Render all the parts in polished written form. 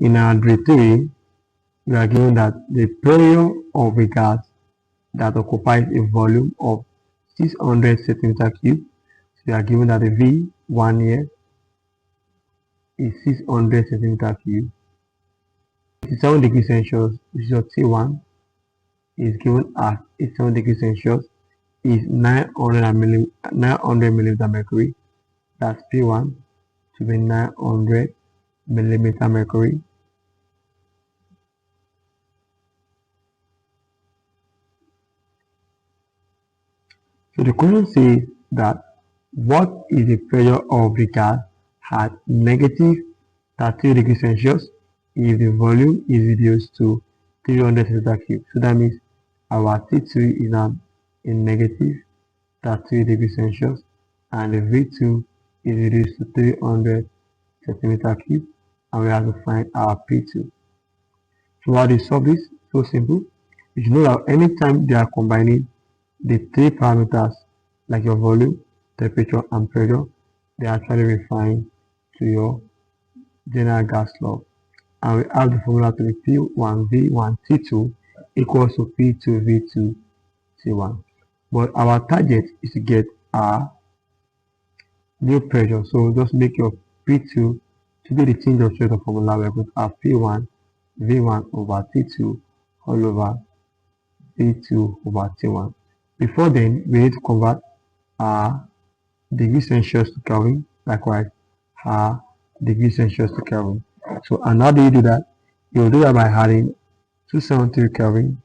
In our grade 3, we are given that the pressure of a gas that occupies a volume of 600 centimeter cube. So we are given that the V1 here is 600 centimeter cube. 87 degrees Celsius, which is your T1, is given as 87 degrees Celsius is 900 millimeter mercury. That's P1 to be 900 millimeter mercury. So the question says that what is the pressure of the gas at negative 30 degrees Celsius if the volume is reduced to 300 centimeter cube? So that means our T2 is now in negative 30 degrees Celsius and the V2 is reduced to 300 centimeter cube, and we have to find our P2. So how do you solve this? So simple. You should know that anytime they are combining the three parameters like your volume, temperature, and pressure, they are actually refined to your general gas law. And we have the formula to be P1 V1 T2 equals to P2 V2 T1. But our target is to get our new pressure. So just make your P2 to be the change of strength of formula. We're going to have P1 V1 over T2 all over V2 over T1. Before then, we need to convert our degrees Celsius to Kelvin, likewise our degrees Celsius to Kelvin. So, and how do you do that? You'll do that by adding 273 Kelvin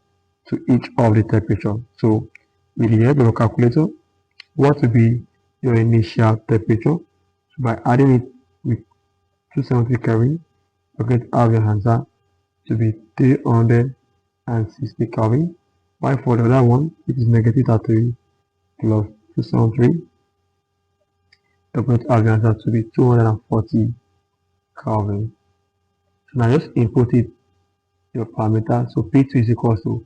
to each of the temperature. So, with the help of a calculator, what will be your initial temperature? So, by adding it with 273 Kelvin, you're going to have your answer to be 360 Kelvin. While for the other one, it is negative 33 plus 273. You're going to have the answer to be 240 Kelvin. So now just input it your parameter. So P2 is equal to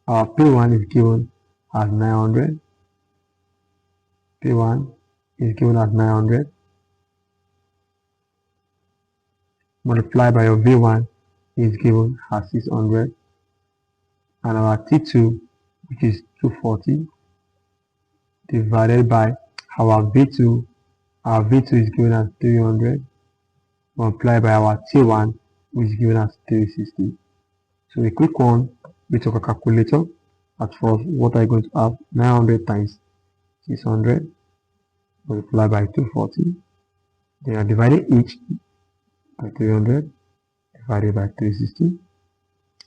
our P1 is given as 900. P1 is given as 900 multiplied by your V1 is given as 600, and our T2, which is 240, divided by our V2. Our V2 is given as 300 multiplied by our T1, which is given as 360. So a quick one with your calculator. At first, what are you going to have? 900 times 600 multiplied by 240. Then are dividing each by 300 divided by 360.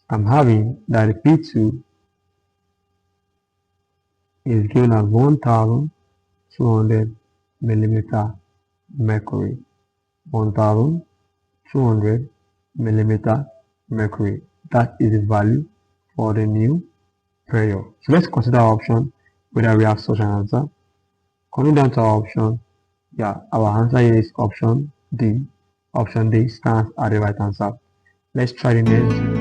I'm having that the P2 is given as 1200 millimeter mercury. 1200 millimeter mercury. That is the value for the new pressure. So let's consider our option whether we have such an answer. Coming down to our option, our answer here is option D. Option D stands at the right answer. Let's try the next.